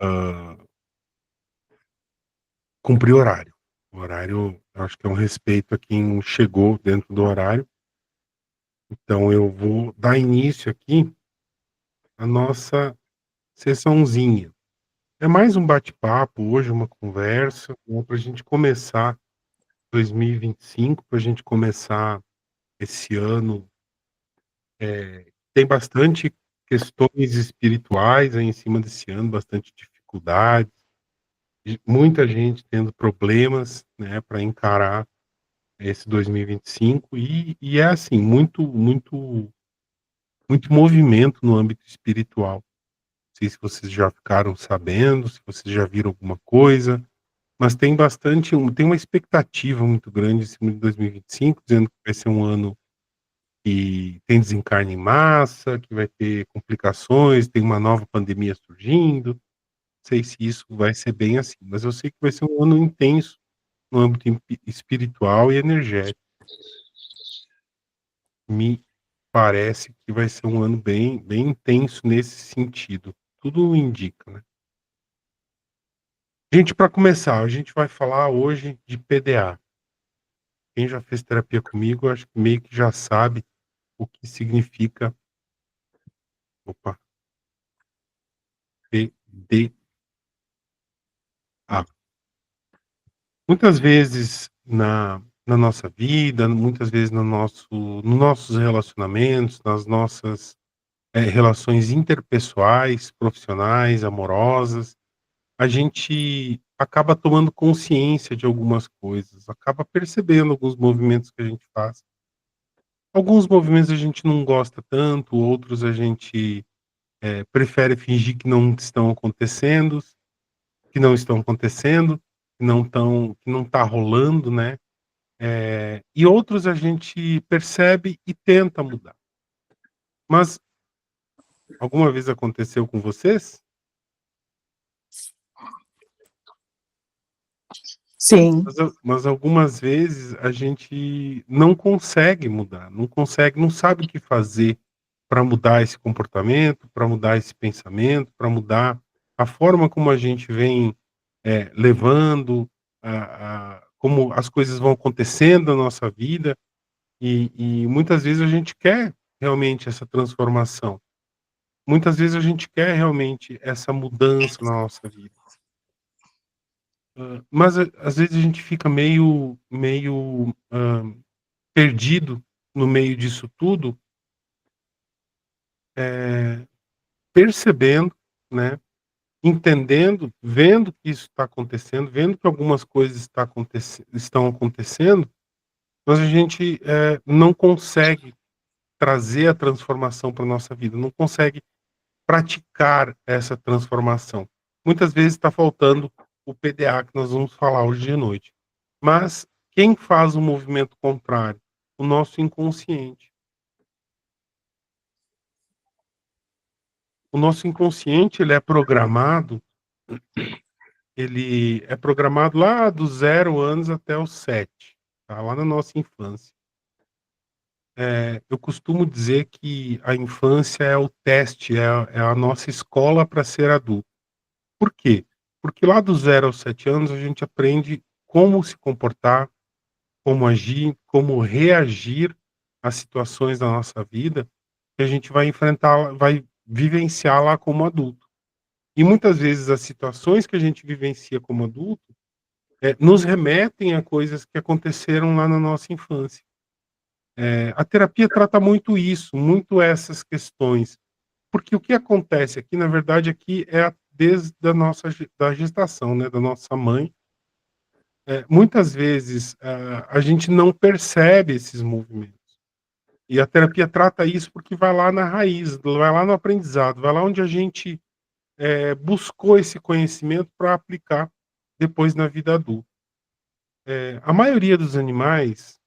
hã, cumprir horário. O horário, eu acho que é um respeito a quem chegou dentro do horário, então eu vou dar início aqui à nossa sessãozinha. É mais um bate-papo hoje, uma conversa, né, pra gente começar 2025, pra gente começar esse ano, tem bastante questões espirituais aí em cima desse ano, bastante dificuldades, e muita gente tendo problemas, né, para encarar esse 2025 e é assim, muito movimento no âmbito espiritual. Não sei se vocês já ficaram sabendo, se vocês já viram alguma coisa, mas tem uma expectativa muito grande em cima de 2025, dizendo que vai ser um ano que tem desencarne em massa, que vai ter complicações, tem uma nova pandemia surgindo. Não sei se isso vai ser bem assim, mas eu sei que vai ser um ano intenso no âmbito espiritual e energético. Me parece que vai ser um ano bem intenso nesse sentido. Tudo indica, né. Gente, para começar, a gente vai falar hoje de PDA. Quem já fez terapia comigo, eu acho que meio que já sabe o que significa, opa, PDA. Muitas vezes na nossa vida, muitas vezes nos nossos relacionamentos, nas nossas, relações interpessoais, profissionais, amorosas, a gente acaba tomando consciência de algumas coisas, acaba percebendo alguns movimentos que a gente faz. Alguns movimentos a gente não gosta tanto, outros a gente, prefere fingir que não estão acontecendo, que não tá rolando, né. E outros a gente percebe e tenta mudar. Mas alguma vez aconteceu com vocês? Sim, Mas algumas vezes a gente não consegue mudar, não sabe o que fazer para mudar esse comportamento, para mudar esse pensamento, para mudar a forma como a gente vem, levando a como as coisas vão acontecendo na nossa vida, e muitas vezes a gente quer realmente essa transformação. Muitas vezes a gente quer realmente essa mudança na nossa vida. Mas às vezes a gente fica meio perdido no meio disso tudo, eh, percebendo, né, entendendo, vendo que isso está acontecendo, vendo que algumas coisas estão acontecendo, mas a gente, não consegue trazer a transformação para nossa vida, não consegue praticar essa transformação. Muitas vezes está faltando o PDA que nós vamos falar hoje de noite. Mas quem faz o movimento contrário? O nosso inconsciente. O nosso inconsciente ele é programado lá dos 0 anos até os 7, tá, lá na nossa infância. Eu costumo dizer que a infância é o teste, é a nossa escola para ser adulto. Por quê? Porque lá dos 0 aos 7 anos a gente aprende como se comportar, como agir, como reagir às situações da nossa vida que a gente vai enfrentar, vai vivenciar lá como adulto. E muitas vezes as situações que a gente vivencia como adulto, nos remetem a coisas que aconteceram lá na nossa infância. A terapia trata muito isso, muito essas questões, porque o que acontece aqui, na verdade, aqui desde a nossa da gestação, né, da nossa mãe. Muitas vezes, a gente não percebe esses movimentos. E a terapia trata isso porque vai lá na raiz, vai lá no aprendizado, vai lá onde a gente, buscou esse conhecimento para aplicar depois na vida adulta. A maioria dos animais,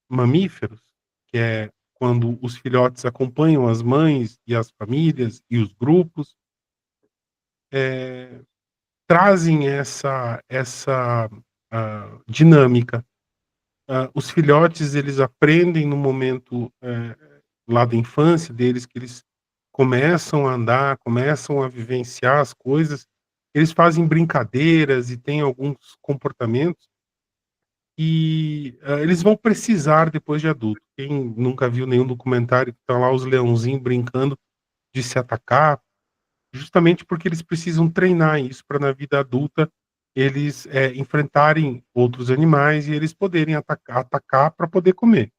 mamíferos, que é quando os filhotes acompanham as mães e as famílias e os grupos, eh, trazem essa dinâmica. Os filhotes eles aprendem no momento, lá da infância deles, que eles começam a andar, começam a vivenciar as coisas, eles fazem brincadeiras e têm alguns comportamentos e, eles vão precisar depois de adulto. Quem nunca viu nenhum documentário que tá lá os leãozinho brincando de se atacar, justamente porque eles precisam treinar isso para na vida adulta eles, enfrentarem outros animais e eles poderem atacar para poder comer.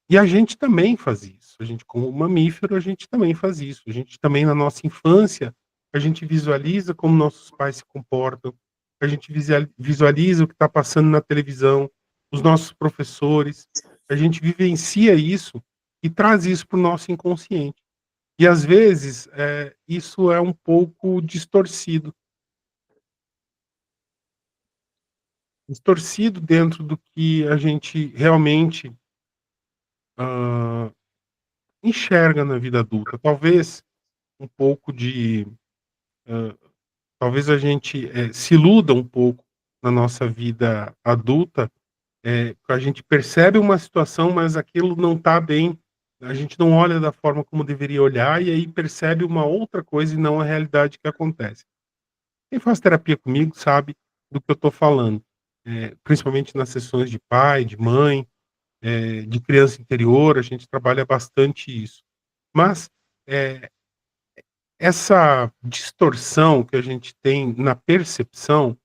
E a gente também faz isso, a gente como mamífero, a gente também faz isso, a gente também na nossa infância, a gente visualiza como nossos pais se comportam, a gente visualiza o que está passando na televisão, os nossos professores, a gente vivencia isso e traz isso para o nosso inconsciente. E às vezes, isso é um pouco distorcido dentro do que a gente realmente, hã, enxerga na vida adulta. Talvez um pouco de, hã, talvez a gente, se iluda um pouco na nossa vida adulta, a gente percebe uma situação, mas aquilo não está bem, a gente não olha da forma como deveria olhar, e aí percebe uma outra coisa e não a realidade que acontece. Quem faz terapia comigo sabe do que eu estou falando, principalmente nas sessões de pai, de mãe, de criança interior, a gente trabalha bastante isso. Mas, eh, essa distorção que a gente tem na percepção,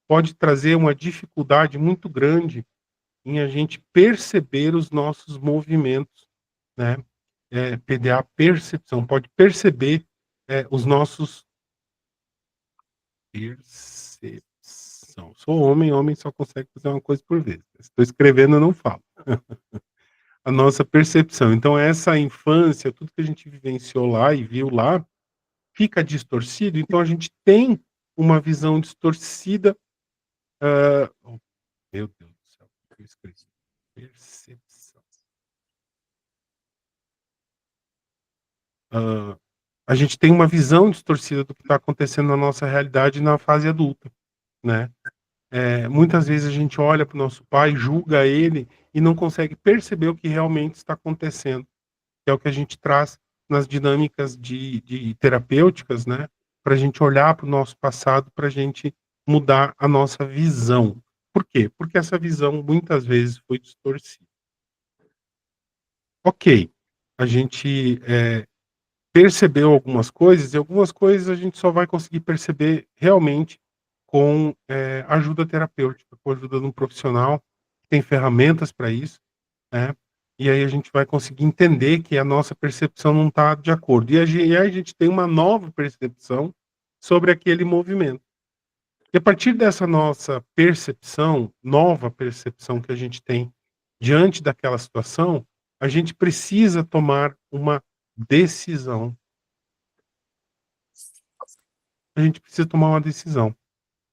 pode trazer uma dificuldade muito grande em a gente perceber os nossos movimentos, né, PDA percepção, pode perceber, os nossos percepção. Sou homem, homem só consegue fazer uma coisa por vez. Estou escrevendo, eu não falo. A nossa percepção. Então essa infância, tudo que a gente vivenciou lá e viu lá, fica distorcido, então a gente tem uma visão distorcida, oh, meu Deus do céu, o que eu escrevi? Percepção. Hã, a gente tem uma visão distorcida do que está acontecendo na nossa realidade na fase adulta, né. Muitas vezes a gente olha para o nosso pai, julga ele e não consegue perceber o que realmente está acontecendo, que é o que a gente traz nas dinâmicas de terapêuticas, né, para a gente olhar para o nosso passado, para a gente mudar a nossa visão. Por quê? Porque essa visão muitas vezes foi distorcida. Ok, a gente, percebeu algumas coisas e algumas coisas a gente só vai conseguir perceber realmente com, ajuda terapêutica, com a ajuda de um profissional que tem ferramentas para isso, né, e aí a gente vai conseguir entender que a nossa percepção não está de acordo. E aí a gente tem uma nova percepção sobre aquele movimento. E a partir dessa nossa percepção, nova percepção que a gente tem diante daquela situação, a gente precisa tomar uma decisão. A gente precisa tomar uma decisão.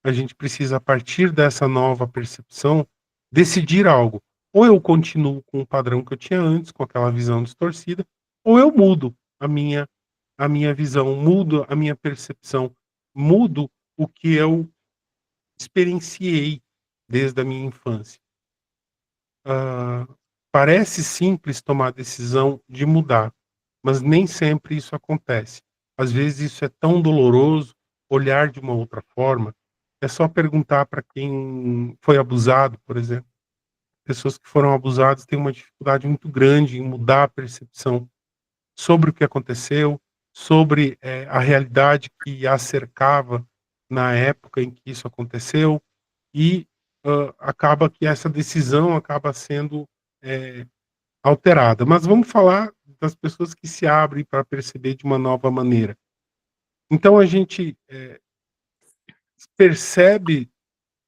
A gente precisa, a partir dessa nova percepção, decidir algo. Ou eu continuo com o padrão que eu tinha antes, com aquela visão distorcida, ou eu mudo a minha visão, mudo a minha percepção, mudo o que eu experienciei desde a minha infância. Ah, parece simples tomar a decisão de mudar, mas nem sempre isso acontece. Às vezes isso é tão doloroso, olhar de uma outra forma. É só perguntar para quem foi abusado, por exemplo. Pessoas que foram abusadas têm uma dificuldade muito grande em mudar a percepção sobre o que aconteceu, sobre, a realidade que a cercava na época em que isso aconteceu e, acaba que essa decisão acaba sendo, eh, alterada. Mas vamos falar das pessoas que se abrem para perceber de uma nova maneira. Então a gente, percebe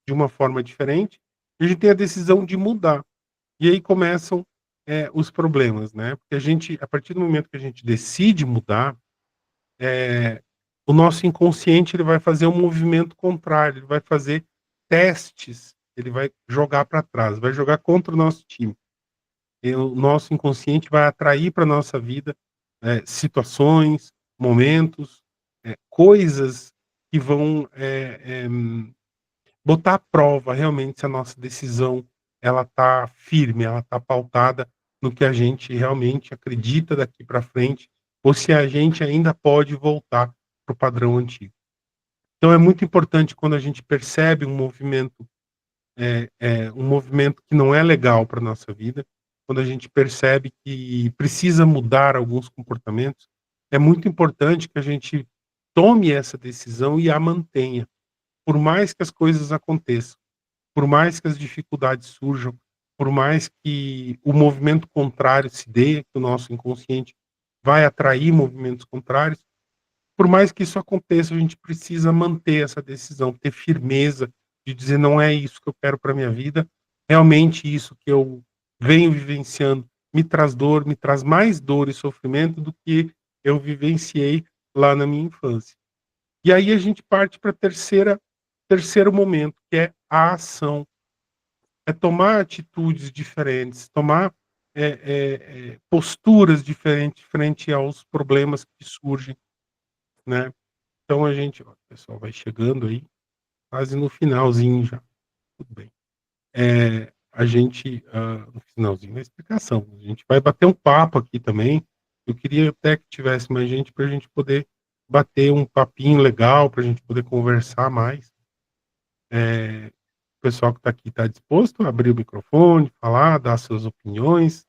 de uma forma diferente, e a gente tem a decisão de mudar. E aí começam, os problemas, né, porque a gente a partir do momento que a gente decide mudar, o nosso inconsciente ele vai fazer um movimento contrário, ele vai fazer testes, ele vai jogar para trás, vai jogar contra o nosso time. E o nosso inconsciente vai atrair para nossa vida, situações, momentos, coisas que vão, botar à prova realmente se a nossa decisão ela tá firme, ela tá pautada no que a gente realmente acredita daqui para frente, ou se a gente ainda pode voltar para o padrão antigo. Então é muito importante quando a gente percebe um movimento que não é legal para nossa vida, quando a gente percebe que precisa mudar alguns comportamentos, é muito importante que a gente tome essa decisão e a mantenha, por mais que as coisas aconteçam, por mais que as dificuldades surjam, por mais que o movimento contrário se dê, que o nosso inconsciente vai atrair movimentos contrários, por mais que isso aconteça, a gente precisa manter essa decisão, ter firmeza de dizer: "Não é isso que eu quero para minha vida, realmente isso que eu venho vivenciando me traz dor, me traz mais dor e sofrimento do que eu vivenciei lá na minha infância". E aí a gente parte para terceiro momento, que é a ação, é tomar atitudes diferentes, tomar, posturas diferentes frente aos problemas que surgem, né. Então a gente ó, o pessoal vai chegando aí, quase no finalzinho já, tudo bem. A gente, no finalzinho da explicação, a gente vai bater um papo aqui também. Eu queria até que tivesse mais gente para a gente poder bater um papinho legal, para a gente poder conversar mais. O pessoal que está aqui está disposto a abrir o microfone, falar, dar suas opiniões.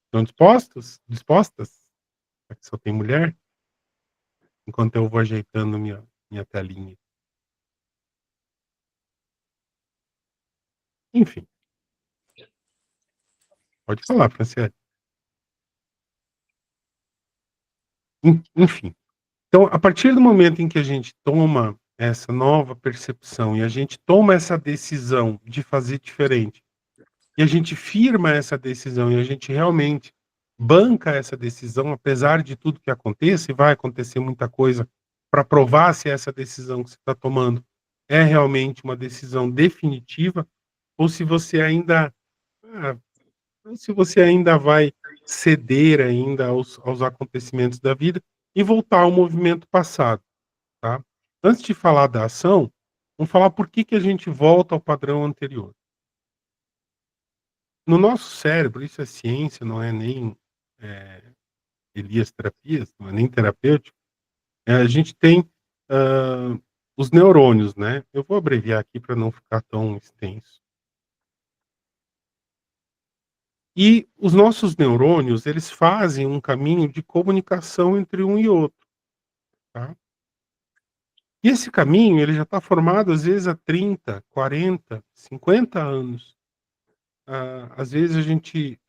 Estão dispostos? Dispostas? Aqui só tem mulher, enquanto eu vou ajeitando minha telinha. Enfim, pode falar, Franciele. Enfim. Então, a partir do momento em que a gente toma essa nova percepção e a gente toma essa decisão de fazer diferente, e a gente firma essa decisão e a gente realmente banca essa decisão, apesar de tudo que aconteça, e vai acontecer muita coisa para provar se essa decisão que você está tomando é realmente uma decisão definitiva, ou se você ainda, ah, ou se você ainda vai ceder ainda aos acontecimentos da vida e voltar ao movimento passado. Tá? Antes de falar da ação, vamos falar por que que a gente volta ao padrão anterior. No nosso cérebro, isso é ciência, não é nem, eh, Elias Terapias, não é nem terapêutico, a gente tem, hã, os neurônios, né, eu vou abreviar aqui para não ficar tão extenso. E os nossos neurônios, eles fazem um caminho de comunicação entre um e outro, tá. E esse caminho, ele já está formado, às vezes, há 30, 40, 50 anos. Às vezes a gente,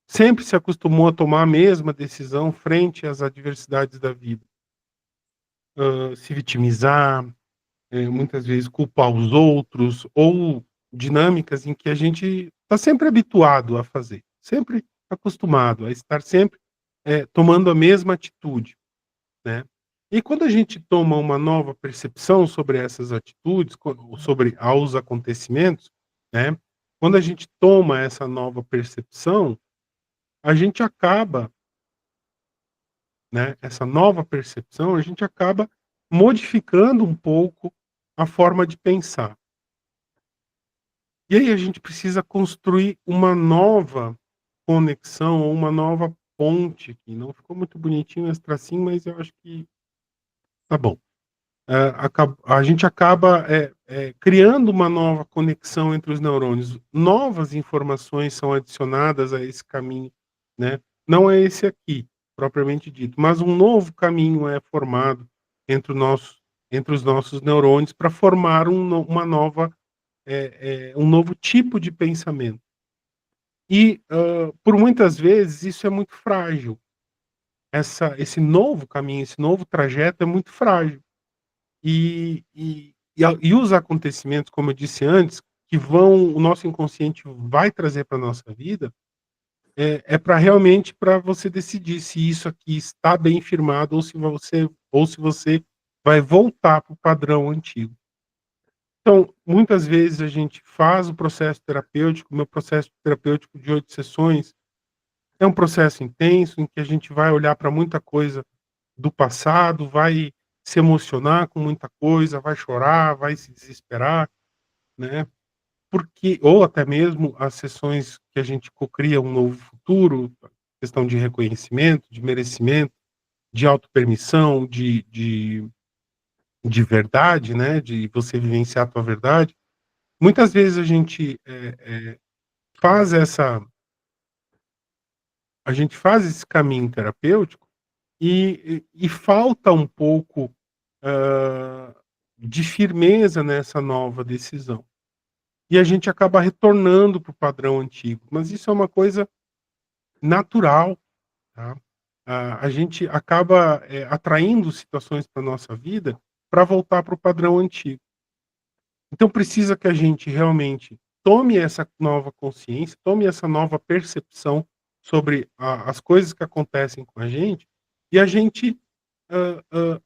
sempre se acostumou a tomar a mesma decisão frente às adversidades da vida. Se vitimizar, muitas vezes culpar os outros, ou dinâmicas em que a gente está sempre habituado a fazer, sempre acostumado a estar sempre, tomando a mesma atitude, né. E quando a gente toma uma nova percepção sobre essas atitudes, sobre aos acontecimentos, né, quando a gente toma essa nova percepção, a gente acaba, né, essa nova percepção, a gente acaba modificando um pouco a forma de pensar. E aí a gente precisa construir uma nova conexão ou uma nova ponte, que não ficou muito bonitinho esse tracinho, mas eu acho que tá bom. A gente acaba, criando uma nova conexão entre os neurônios. Novas informações são adicionadas a esse caminho, né. Não é esse aqui, propriamente dito, mas um novo caminho é formado entre o nosso entre os nossos neurônios para formar uma nova, um novo tipo de pensamento. E, por muitas vezes, isso é muito frágil. Esse novo caminho, esse novo trajeto é muito frágil. E os acontecimentos, como eu disse antes, que vão o nosso inconsciente vai trazer para nossa vida, é para realmente para você decidir se isso aqui está bem firmado ou se você vai voltar para o padrão antigo. Então, muitas vezes a gente faz o processo terapêutico, meu processo terapêutico de 8 sessões é um processo intenso em que a gente vai olhar para muita coisa do passado, vai se emocionar com muita coisa, vai chorar, vai se desesperar, né. porque ou até mesmo as sessões que a gente cocria um novo futuro, questão de reconhecimento, de merecimento, de autopermissão, de verdade, né, de você vivenciar a tua verdade. Muitas vezes a gente, faz essa a gente faz esse caminho terapêutico e falta um pouco, hã, de firmeza nessa nova decisão. E a gente acaba retornando para o padrão antigo, mas isso é uma coisa natural, tá. A gente acaba, atraindo situações para nossa vida para voltar para o padrão antigo. Então precisa que a gente realmente tome essa nova consciência, tome essa nova percepção sobre as coisas que acontecem com a gente, e a gente,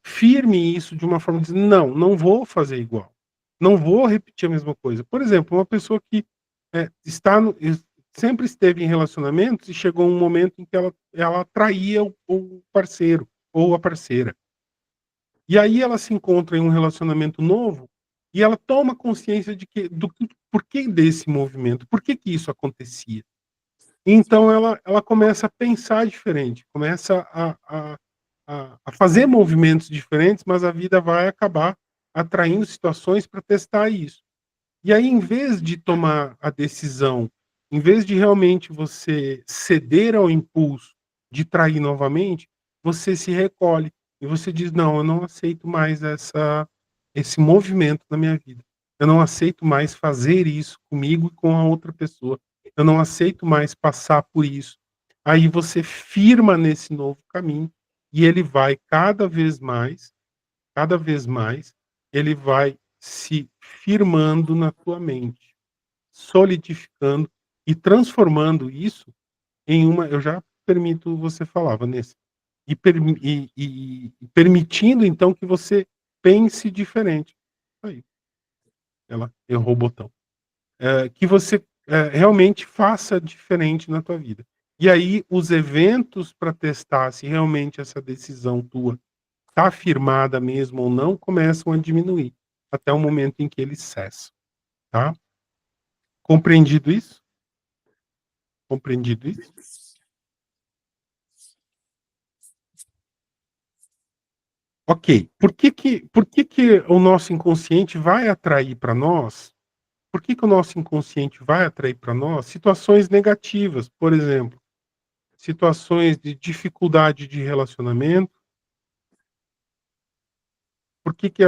firme isso de uma forma de dizer: "Não, não vou fazer igual, não vou repetir a mesma coisa". Por exemplo, uma pessoa que, está no sempre esteve em relacionamentos e chegou um momento em que ela traía o parceiro ou a parceira. E aí ela se encontra em um relacionamento novo, e ela toma consciência de que do que porquê desse movimento, por que que isso acontecia. Então ela começa a pensar diferente, começa a fazer movimentos diferentes, mas a vida vai acabar atraindo situações para testar isso. E aí, em vez de tomar a decisão, em vez de realmente você ceder ao impulso de trair novamente, você se recolhe e você diz: "Não, eu não aceito mais esse movimento na minha vida. Eu não aceito mais fazer isso comigo e com a outra pessoa. Eu não aceito mais passar por isso". Aí você firma nesse novo caminho e ele vai cada vez mais, ele vai se firmando na tua mente, solidificando e transformando isso em uma eu já permito você falar, Vanessa, e permitindo então que você pense diferente. Aí, ela errou o botão. Que você, realmente faça diferente na tua vida. E aí os eventos para testar se realmente essa decisão tua está firmada mesmo ou não, começam a diminuir, até o momento em que eles cessam, tá. Compreendido isso? Compreendido isso? Ok. Por que que o nosso inconsciente vai atrair para nós por que que o nosso inconsciente vai atrair para nós situações negativas? Por exemplo, situações de dificuldade de relacionamento. Por que que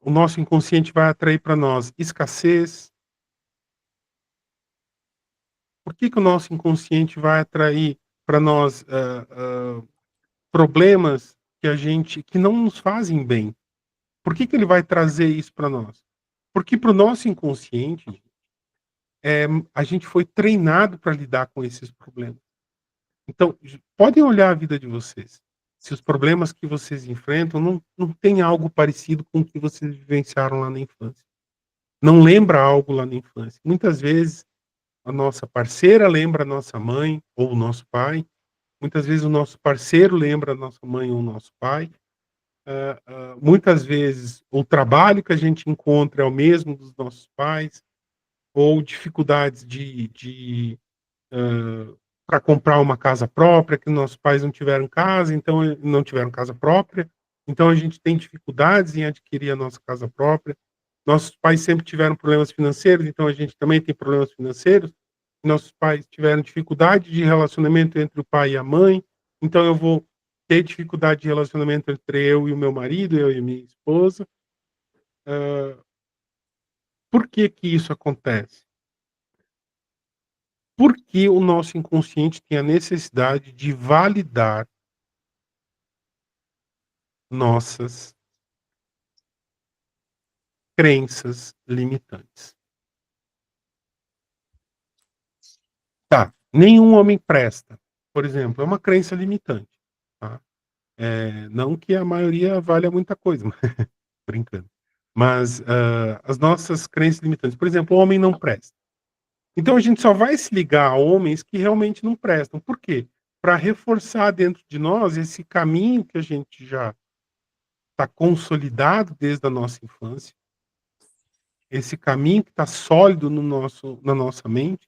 o nosso inconsciente vai atrair para nós escassez? Por que que o nosso inconsciente vai atrair para nós, problemas que não nos fazem bem? Por que que ele vai trazer isso para nós? Porque para o nosso inconsciente, a gente foi treinado para lidar com esses problemas. Então, podem olhar a vida de vocês. Se os problemas que vocês enfrentam não tem algo parecido com o que vocês vivenciaram lá na infância. Não lembra algo lá na infância. Muitas vezes a nossa parceira lembra a nossa mãe ou o nosso pai. Muitas vezes o nosso parceiro lembra a nossa mãe ou o nosso pai. Muitas vezes o trabalho que a gente encontra é o mesmo dos nossos pais, ou dificuldades para comprar uma casa própria, que nossos pais não tiveram casa, então não tiveram casa própria, então a gente tem dificuldades em adquirir a nossa casa própria. Nossos pais sempre tiveram problemas financeiros, então a gente também tem problemas financeiros. Nossos pais tiveram dificuldade de relacionamento entre o pai e a mãe, então eu vou ter dificuldade de relacionamento entre eu e o meu marido, eu e a minha esposa. Por que que isso acontece? Porque o nosso inconsciente tem a necessidade de validar nossas crenças limitantes. Tá, nenhum homem presta, por exemplo, é uma crença limitante, tá. Não que a maioria valha muita coisa, brincando. Mas, as nossas crenças limitantes, por exemplo, o homem não presta. Então a gente só vai se ligar a homens que realmente não prestam. Por quê? Para reforçar dentro de nós esse caminho que a gente já está consolidado desde a nossa infância, esse caminho que está sólido na nossa mente,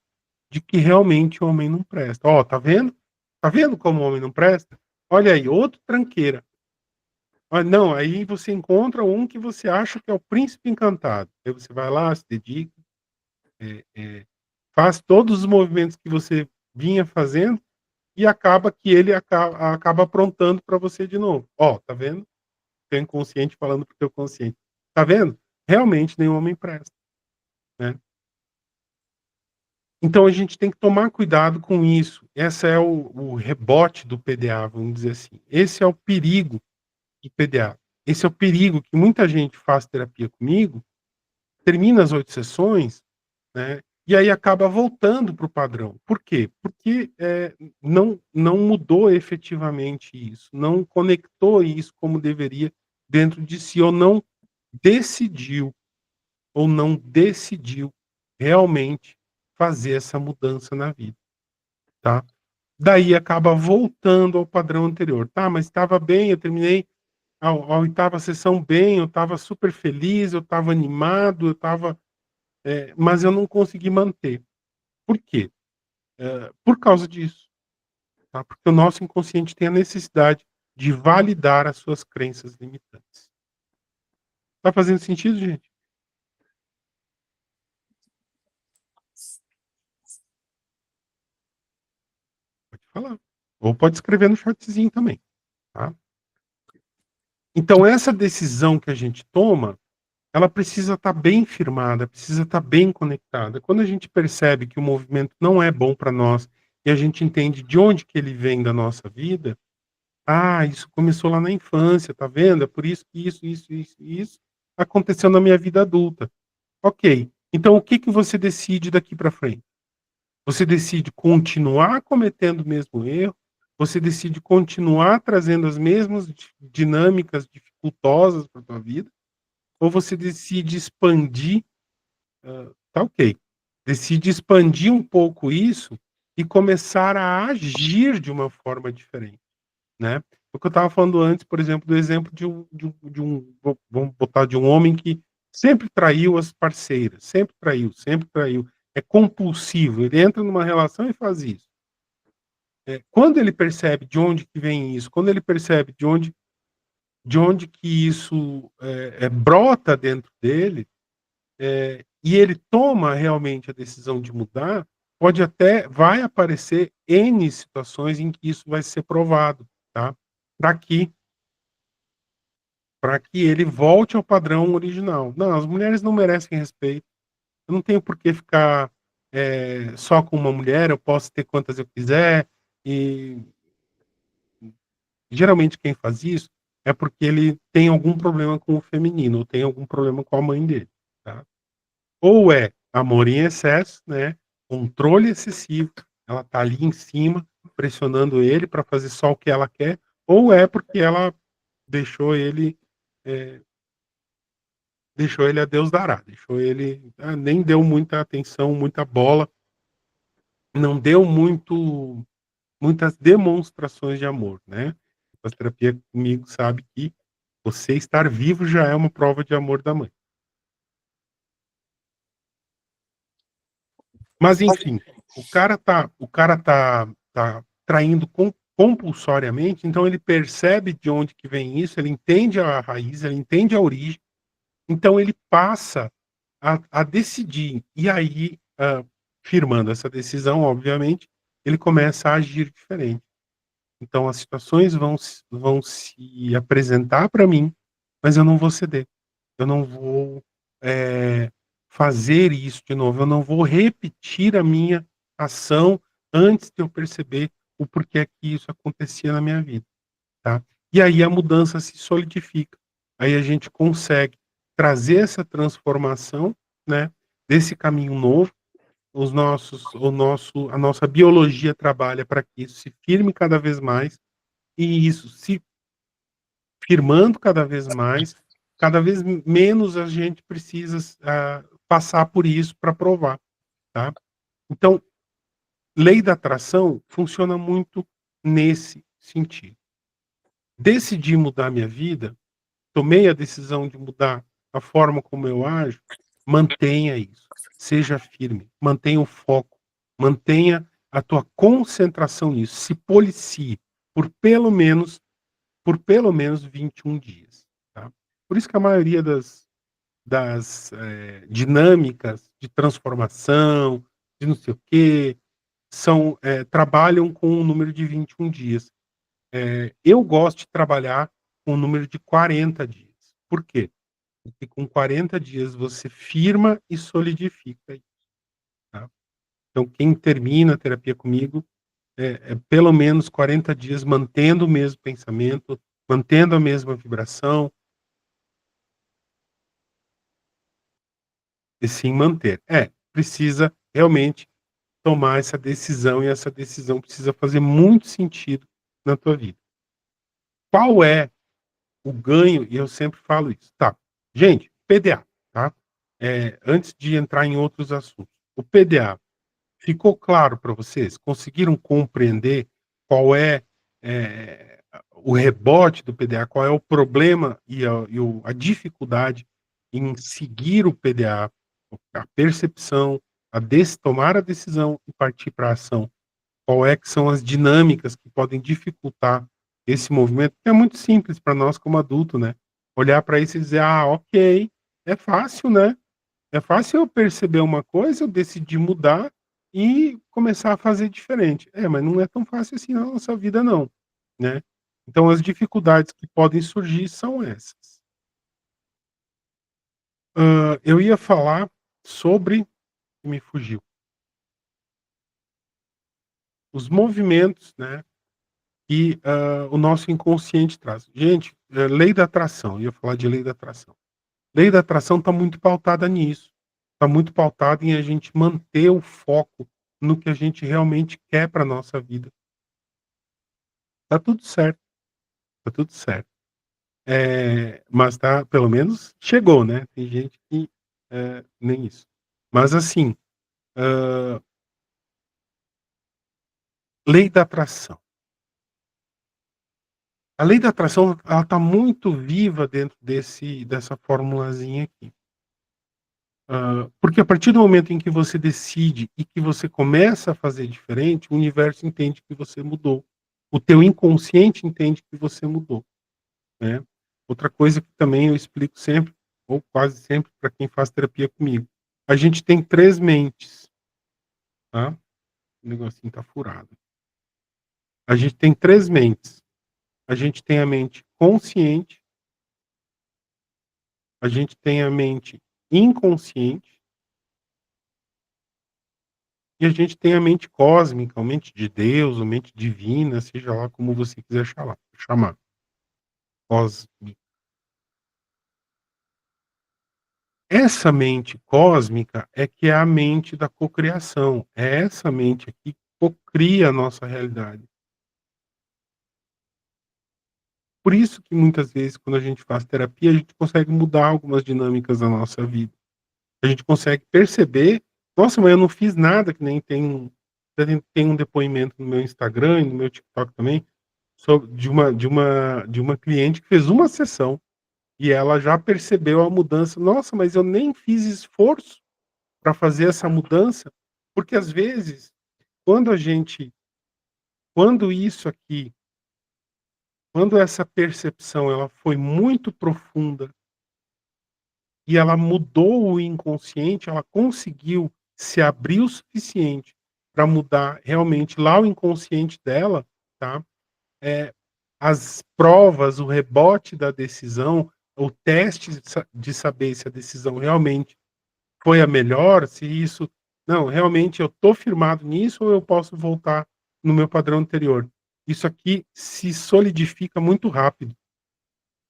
de que realmente o homem não presta. Ó, tá vendo? Tá vendo como o homem não presta? Olha aí, outro tranqueira. Ah, não, aí você encontra um que você acha que é o príncipe encantado. Aí você vai lá, se dedica, faz todos os movimentos que você vinha fazendo e acaba que ele acaba aprontando para você de novo. Ó, tá vendo? Teu inconsciente falando para o teu consciente. Tá vendo? Realmente nenhum homem presta, né. Então a gente tem que tomar cuidado com isso. Essa é o rebote do PDA, vamos dizer assim. Esse é o perigo do PDA. Esse é o perigo que muita gente faz terapia comigo, termina as 8 sessões, né, e aí acaba voltando para o padrão. Por quê? Porque, não mudou efetivamente isso, não conectou isso como deveria dentro de si, decidiu não decidiu realmente fazer essa mudança na vida, tá. Daí acaba voltando ao padrão anterior. "Tá, mas estava bem, eu terminei a 8ª sessão bem, eu estava super feliz, eu estava animado, eu estava, mas eu não consegui manter". Por quê? Por causa disso, tá, porque o nosso inconsciente tem a necessidade de validar as suas crenças limitantes. Tá fazendo sentido, gente? Pode falar. Ou pode escrever no chatzinho também, tá. Então essa decisão que a gente toma, ela precisa estar bem firmada, precisa estar bem conectada. Quando a gente percebe que o movimento não é bom para nós e a gente entende de onde que ele vem da nossa vida, "Ah, isso começou lá na infância, tá vendo? É por isso que isso e isso aconteceu na minha vida adulta". Ok, então o que que você decide daqui para frente? Você decide continuar cometendo o mesmo erro, você decide continuar trazendo as mesmas dinâmicas dificultosas para tua vida, ou você decide expandir, tá ok, decide expandir um pouco isso e começar a agir de uma forma diferente, né. O que eu estava falando antes, por exemplo, do exemplo vamos botar, de um homem que sempre traiu as parceiras, sempre traiu, é compulsivo, ele entra numa relação e faz isso. Quando ele percebe de onde que vem isso, quando ele percebe de onde que isso, brota dentro dele, e ele toma realmente a decisão de mudar, vai aparecer N situações em que isso vai ser provado, tá, para que ele volte ao padrão original. Não, as mulheres não merecem respeito, eu não tenho por que ficar, só com uma mulher, eu posso ter quantas eu quiser, e geralmente quem faz isso é porque ele tem algum problema com o feminino, ou tem algum problema com a mãe dele, tá. Ou é amor em excesso, né, controle excessivo, ela tá ali em cima, pressionando ele para fazer só o que ela quer, ou é porque ela deixou ele, eh, deixou ele a Deus dará, deixou ele, nem deu muita atenção, muita bola, não deu muitas demonstrações de amor, né. Faz terapia comigo sabe que você estar vivo já é uma prova de amor da mãe. Mas enfim, o cara tá traindo compulsoriamente, então ele percebe de onde que vem isso, ele entende a raiz, ele entende a origem, então ele passa a decidir. E aí, firmando essa decisão, obviamente, ele começa a agir diferente. Então as situações vão se apresentar para mim, mas eu não vou ceder. Eu não vou, fazer isso de novo, eu não vou repetir a minha ação antes de eu perceber o porquê que isso acontecia na minha vida, tá. E aí a mudança se solidifica, aí a gente consegue trazer essa transformação, né, desse caminho novo, a nossa biologia trabalha para que isso se firme cada vez mais, e isso se firmando cada vez mais, cada vez menos a gente precisa passar por isso para provar, tá. Então, lei da atração funciona muito nesse sentido. Decidi mudar minha vida, tomei a decisão de mudar a forma como eu ajo, mantenha isso, seja firme, mantenha o foco, mantenha a tua concentração nisso, se policie por pelo menos 21 dias, tá. Por isso que a maioria das dinâmicas de transformação, de não sei o quê, trabalham com o número de 21 dias. Eu gosto de trabalhar com o número de 40 dias. Por quê? Porque com 40 dias você firma e solidifica isso, tá. Então quem termina a terapia comigo, pelo menos 40 dias mantendo o mesmo pensamento, mantendo a mesma vibração, e sim manter. Precisa realmente tomar essa decisão, e essa decisão precisa fazer muito sentido na tua vida. Qual é o ganho? E eu sempre falo isso, tá. Gente, PDA, tá. Antes de entrar em outros assuntos, o PDA ficou claro para vocês? Conseguiram compreender qual é, o rebote do PDA? Qual é o problema e a dificuldade em seguir o PDA, a percepção, tomar a decisão e partir para a ação? Qual é que são as dinâmicas que podem dificultar esse movimento? Que é muito simples para nós como adulto, né? Olhar para isso e dizer: "Ah, ok, é fácil, né? É fácil eu perceber uma coisa, eu decidir mudar e começar a fazer diferente". Mas não é tão fácil assim na nossa vida não, né. Então as dificuldades que podem surgir são essas. Eu ia falar sobre me fugiu. Os movimentos, né, que, o nosso inconsciente traz. Gente, lei da atração, eu ia falar de lei da atração. Lei da atração está muito pautada nisso, está muito pautada em a gente manter o foco no que a gente realmente quer para nossa vida. Tá tudo certo, tá tudo certo. Mas tá, pelo menos chegou, né, tem gente que, nem isso. Mas assim, hã, lei da atração. A lei da atração, ela tá muito viva dentro dessa formulazinha aqui. Porque a partir do momento em que você decide e que você começa a fazer diferente, o universo entende que você mudou. O teu inconsciente entende que você mudou, né. Outra coisa que também eu explico sempre, ou quase sempre, para quem faz terapia comigo. A gente tem 3 mentes, tá. O negocinho tá furado. A gente tem 3 mentes. A gente tem a mente consciente, a gente tem a mente inconsciente e a gente tem a mente cósmica, a mente de Deus, a mente divina, seja lá como você quiser chamar. Cósmica. Essa mente cósmica é que é a mente da cocriação. É essa mente aqui que cocria a nossa realidade. Por isso que muitas vezes quando a gente faz terapia, a gente consegue mudar algumas dinâmicas da nossa vida. A gente consegue perceber: "Nossa, mas eu não fiz nada", que nem tem um depoimento no meu Instagram e no meu TikTok também, de uma cliente que fez uma sessão, e ela já percebeu a mudança. "Nossa, mas eu nem fiz esforço para fazer essa mudança", porque às vezes, quando a gente quando isso aqui quando essa percepção ela foi muito profunda e ela mudou o inconsciente, ela conseguiu se abrir o suficiente para mudar realmente lá o inconsciente dela, tá, eh, as provas, o rebote da decisão, o teste de saber se a decisão realmente foi a melhor, se isso não, realmente eu tô firmado nisso ou eu posso voltar no meu padrão anterior. Isso aqui se solidifica muito rápido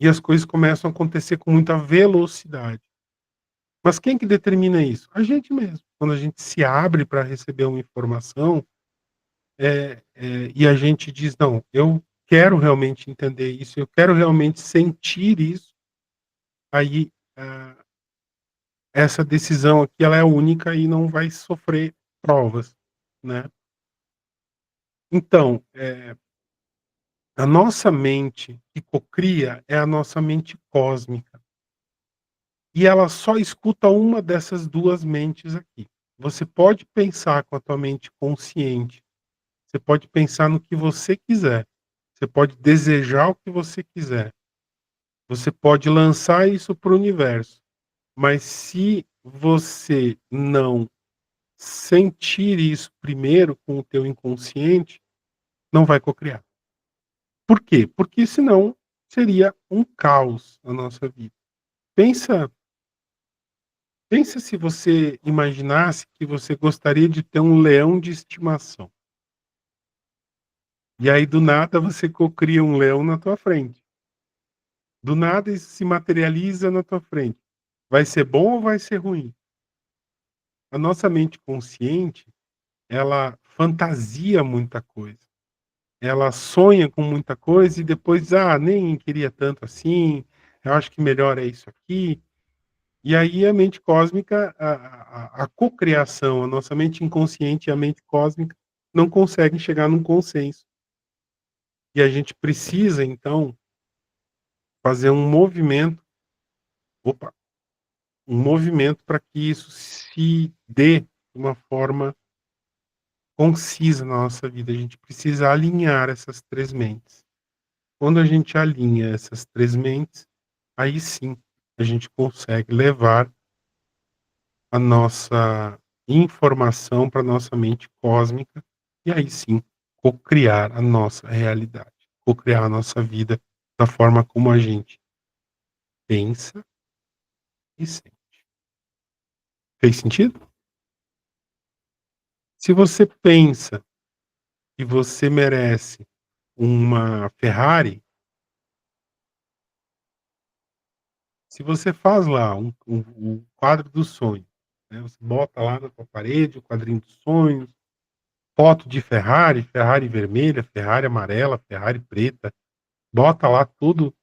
e as coisas começam a acontecer com muita velocidade. Mas quem que determina isso? A gente mesmo. Quando a gente se abre para receber uma informação, e a gente diz: "Não, eu quero realmente entender isso, eu quero realmente sentir isso", aí, essa decisão aqui ela é única e não vai sofrer provas, né. Então, a nossa mente que cocria é a nossa mente cósmica. e ela só escuta uma dessas 2 mentes aqui. Você pode pensar com a tua mente consciente, você pode pensar no que você quiser, você pode desejar o que você quiser, você pode lançar isso para o universo, mas se você não sentir isso primeiro com o teu inconsciente, não vai cocriar. Por quê? Porque senão seria um caos a nossa vida. Pensa pensa se você imaginasse que você gostaria de ter um leão de estimação, e aí do nada você cocria um leão na tua frente. Do nada isso se materializa na tua frente. Vai ser bom ou vai ser ruim? A nossa mente consciente, ela fantasia muita coisa. Ela sonha com muita coisa e depois, nem queria tanto assim, eu acho que melhor é isso aqui. E aí a mente cósmica, a cocriação, a nossa mente inconsciente e a mente cósmica não conseguem chegar num consenso. E a gente precisa então fazer opa, um movimento para que isso se dê de uma forma concisa na nossa vida. A gente precisa alinhar essas 3 mentes. Quando a gente alinha essas 3 mentes, aí sim a gente consegue levar a nossa informação para nossa mente cósmica, e aí sim cocriar a nossa realidade, cocriar a nossa vida da forma como a gente pensa e sente. Fez sentido? Se você pensa que você merece uma Ferrari, se você faz lá um quadro dos sonhos, né, você bota lá na tua parede o quadrinho dos sonhos, foto de Ferrari, Ferrari vermelha, Ferrari amarela, Ferrari preta, bota lá tudo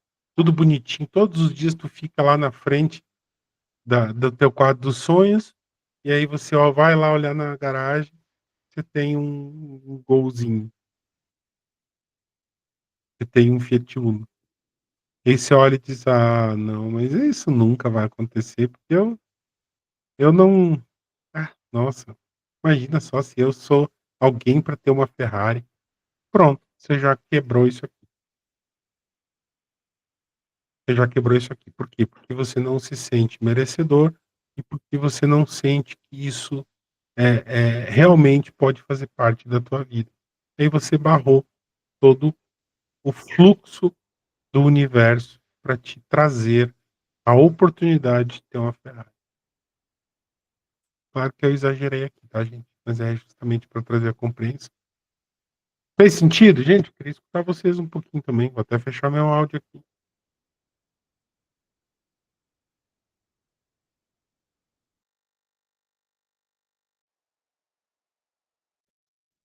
bonitinho, todos os dias tu fica lá na frente do teu quadro dos sonhos, e aí você, vai lá olhar na garagem, você tem um Golzinho, você tem um Fiat Uno. Aí você olha e diz: "Ah, não, mas isso nunca vai acontecer, porque eu não nossa, imagina só se eu sou alguém para ter uma Ferrari". Pronto, você já quebrou isso aqui, você já quebrou isso aqui. Por quê? Porque você não se sente merecedor e porque você não sente que isso, realmente pode fazer parte da tua vida. Aí você barrou todo o fluxo do universo para te trazer a oportunidade de ter uma Ferrari. Claro que eu exagerei aqui, tá, gente? Mas é justamente para trazer a compreensão. Fez sentido, gente? Eu queria escutar vocês um pouquinho também. Vou até fechar meu áudio aqui.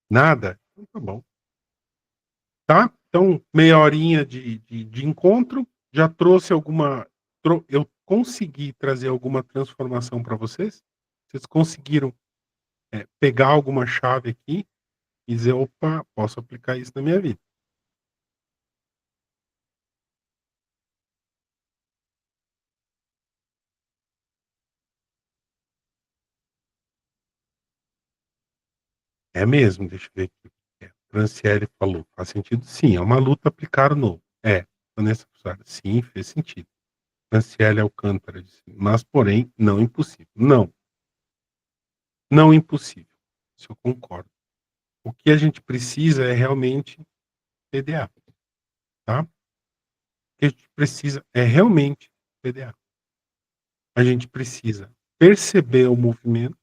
Nada? Então tá bom. Tá? Então, meia horinha de encontro. Já trouxe alguma. Eu consegui trazer alguma transformação para vocês? Vocês conseguiram pegar alguma chave aqui e dizer: opa, posso aplicar isso na minha vida? É mesmo, deixa eu ver aqui. Franciele falou: faz sentido sim, é uma luta aplicar o novo. É, Vanessa Fussara, sim, fez sentido. Franciele Alcântara disse: mas porém, não impossível. Não, não impossível. Isso eu concordo. O que a gente precisa é realmente PDA, tá? O que a gente precisa é realmente PDA. A gente precisa perceber o movimento,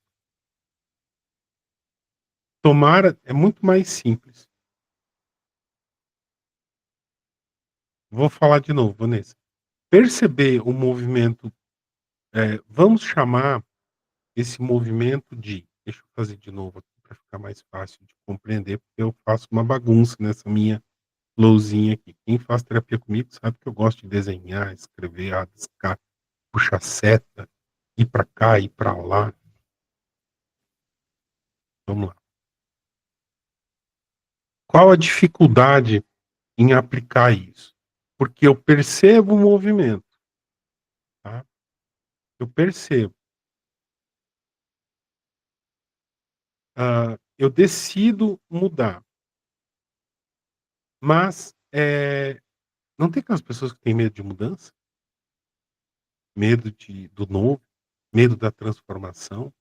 tomar é muito mais simples. Vou falar de novo, Vanessa. Perceber o movimento, vamos chamar esse movimento deixa eu fazer de novo aqui para ficar mais fácil de compreender, porque eu faço uma bagunça nessa minha lousinha aqui. Quem faz terapia comigo sabe que eu gosto de desenhar, escrever, rabiscar, puxar seta, ir para cá, ir para lá. Vamos lá. Qual a dificuldade em aplicar isso? Porque eu percebo o movimento, tá? eu percebo, eu decido mudar, mas, não tem aquelas pessoas que têm medo de mudança? Medo do novo, medo da transformação,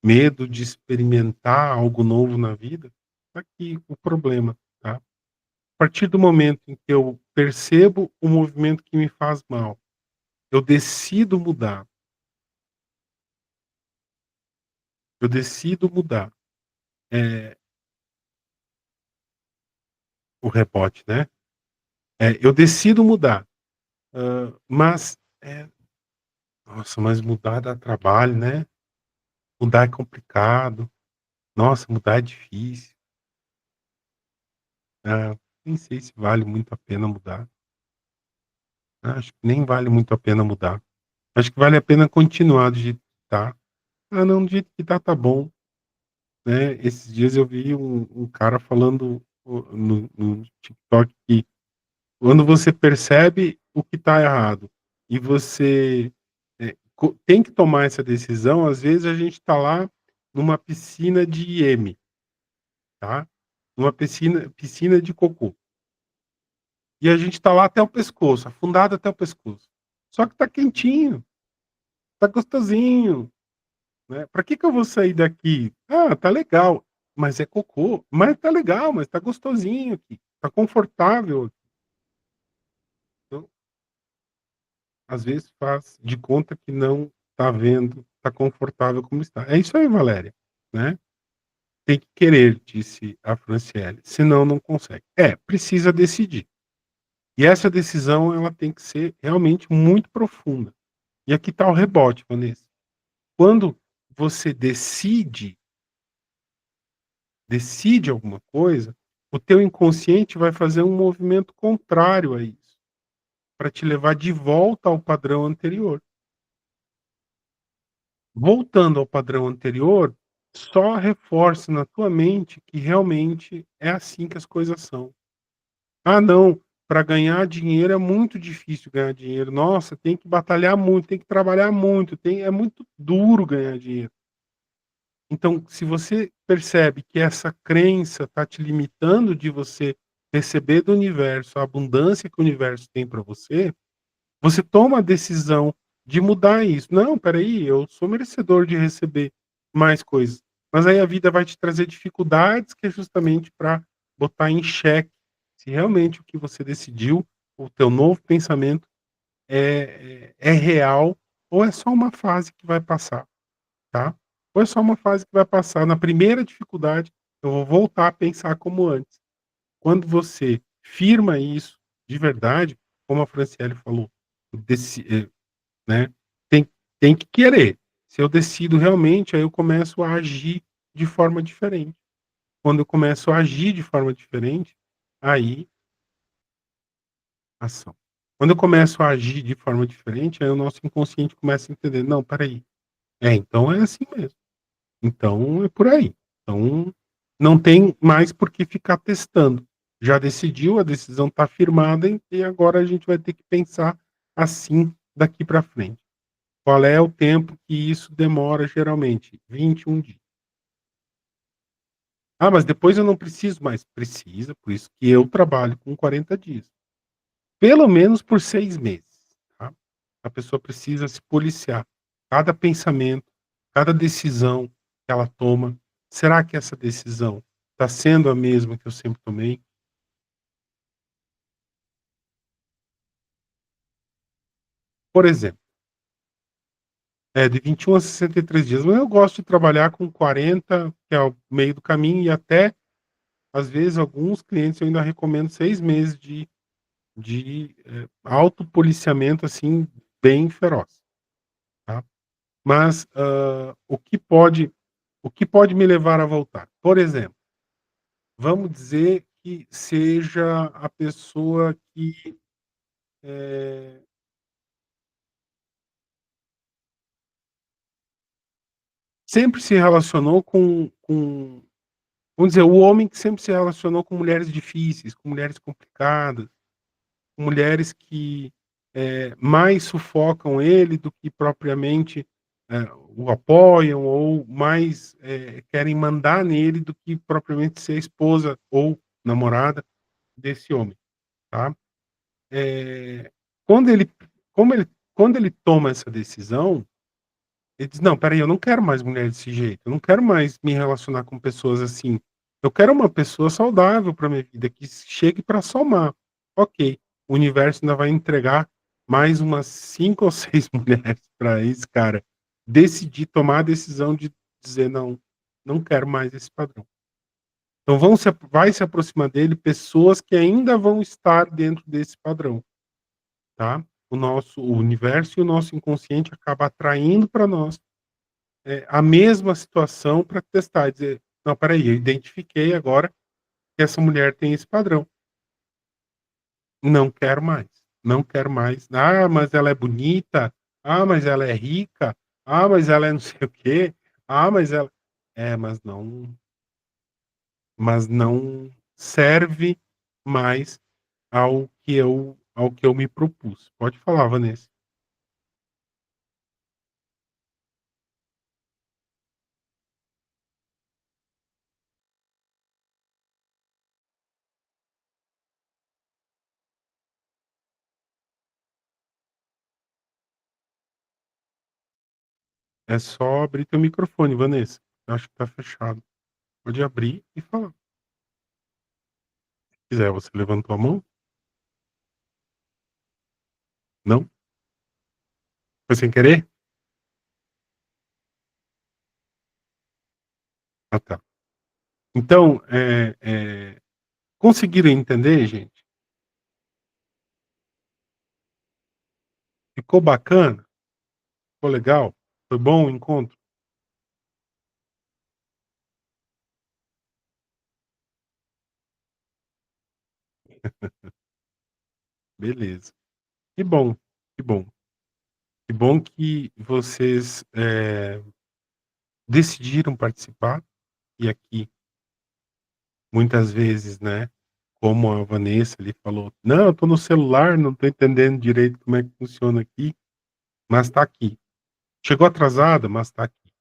medo de experimentar algo novo na vida? Tá aqui o problema, tá? A partir do momento em que eu percebo o movimento que me faz mal, eu decido mudar, eu decido mudar, eh, o rebote, né? Eu decido mudar, mas, nossa, mas mudar dá trabalho, né? Mudar é complicado. Nossa, mudar é difícil. Ah, nem sei se vale muito a pena mudar. Acho que nem vale muito a pena mudar. Acho que vale a pena continuar do jeito que tá. "Ah não, do jeito que tá bom", né. Esses dias eu vi um cara falando no TikTok que quando você percebe o que tá errado e você, tem que tomar essa decisão, às vezes a gente tá lá numa piscina de ieme, tá, numa piscina de cocô. E a gente tá lá até o pescoço, afundado até o pescoço. Só que tá quentinho, tá gostosinho, né. Pra que eu vou sair daqui? "Ah, tá legal", mas é cocô. "Mas tá legal, mas tá gostosinho aqui, tá confortável". Então, às vezes faz de conta que não tá vendo, tá confortável como está. É isso aí, Valéria, né. "Tem que querer", disse a Franciele, senão não consegue. Precisa decidir. E essa decisão ela tem que ser realmente muito profunda. E aqui tá o rebote, Vanessa. Quando você decide alguma coisa, o teu inconsciente vai fazer um movimento contrário a isso, para te levar de volta ao padrão anterior. Voltando ao padrão anterior, só reforça na tua mente que realmente é assim que as coisas são. "Ah não, para ganhar dinheiro é muito difícil ganhar dinheiro. Nossa, tem que batalhar muito, tem que trabalhar muito, é muito duro ganhar dinheiro". Então, se você percebe que essa crença está te limitando de você receber do universo a abundância que o universo tem para você, você toma a decisão de mudar isso. "Não, espera aí, eu sou merecedor de receber mais coisas". Mas aí a vida vai te trazer dificuldades que é justamente para botar em xeque se realmente o que você decidiu, o teu novo pensamento é real ou é só uma fase que vai passar. Tá? Ou é só uma fase que vai passar, na primeira dificuldade, eu vou voltar a pensar como antes. Quando você firma isso de verdade, como a Franciele falou, deci né, tem tem que querer. Se eu decido realmente, aí eu começo a agir de forma diferente. Quando eu começo a agir de forma diferente, aí ação. Quando eu começo a agir de forma diferente, aí o nosso inconsciente começa a entender: "Não, espera aí, então é assim mesmo". Então é por aí. Então, não tem mais por que ficar testando. Já decidiu, a decisão está firmada e agora a gente vai ter que pensar assim daqui para frente. Qual é o tempo que isso demora geralmente? 21 dias. "Ah, mas depois eu não preciso mais". Precisa, por isso que eu trabalho com 40 dias. Pelo menos por 6 meses, tá. A pessoa precisa se policiar. Cada pensamento, cada decisão que ela toma, será que essa decisão está sendo a mesma que eu sempre tomei? Por exemplo, de 21 a 63 dias, mas eu gosto de trabalhar com 40, que é o meio do caminho, e até, às vezes, alguns clientes eu ainda recomendo 6 meses de autopoliciamento, assim, bem feroz, tá. Mas, o que pode me levar a voltar? Por exemplo, vamos dizer que seja a pessoa que, eh, sempre se relacionou com vamos dizer, o homem que sempre se relacionou com mulheres difíceis, com mulheres complicadas, com mulheres que, mais sufocam ele do que propriamente, o apoiam ou mais, querem mandar nele do que propriamente ser esposa ou namorada desse homem, tá. Eh, quando ele como ele quando ele toma essa decisão, ele diz: "Não, espera aí, eu não quero mais mulher desse jeito, eu não quero mais me relacionar com pessoas assim. Eu quero uma pessoa saudável para minha vida, que chegue para somar". Ok, o universo ainda vai entregar mais umas 5 ou 6 mulheres para esse cara decidir tomar a decisão de dizer: "Não, não quero mais esse padrão". Então vai se aproximar dele pessoas que ainda vão estar dentro desse padrão, tá. O universo e o nosso inconsciente acaba atraindo para nós a mesma situação para testar, dizer: "Não, espera aí, eu identifiquei agora que essa mulher tem esse padrão. Não quero mais, não quero mais. Ah, mas ela é bonita. Ah, mas ela é rica. Ah, mas ela é não sei o quê. Ah, mas ela" mas não serve mais ao que eu me propus. Pode falar, Vanessa. É só abrir teu microfone, Vanessa. Acho que tá fechado. Pode abrir e falar. Se quiser, você levantou a mão? Não? Foi sem querer? Ah, tá. Então, conseguiram entender, gente? Ficou bacana? Ficou legal? Foi bom o encontro? Beleza. Que bom, que bom. Que bom que vocês, decidiram participar, e aqui, muitas vezes, né, como a Vanessa ali falou: "Não, eu tô no celular, não tô entendendo direito como é que funciona aqui", mas tá aqui. Chegou atrasada, mas tá aqui.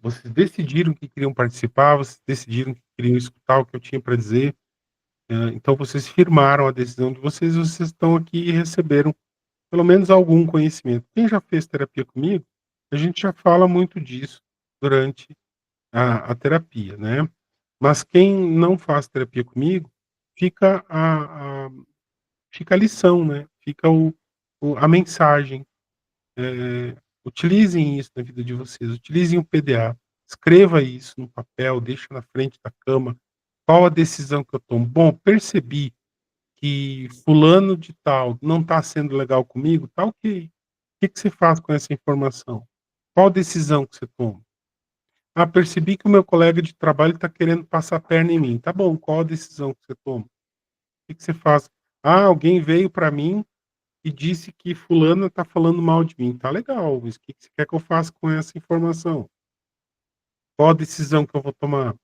Vocês decidiram que queriam participar, vocês decidiram que queriam escutar o que eu tinha para dizer. Então vocês firmaram a decisão de vocês, vocês estão aqui e receberam pelo menos algum conhecimento. Quem já fez terapia comigo, a gente já fala muito disso durante a terapia, né. Mas quem não faz terapia comigo, fica fica a lição, né, fica a mensagem. Utilizem isso na vida de vocês, utilizem o PDA, escreva isso no papel, deixa na frente da cama. Qual a decisão que eu tomo? Bom, percebi que fulano de tal não está sendo legal comigo, tá ok. O que que você faz com essa informação? Qual decisão que você toma? Ah, percebi que o meu colega de trabalho está querendo passar a perna em mim. Tá bom, qual a decisão que você toma? O que que você faz? Ah, alguém veio para mim e disse que fulano está falando mal de mim. Tá legal, mas o que que você quer que eu faça com essa informação? Qual a decisão que eu vou tomar?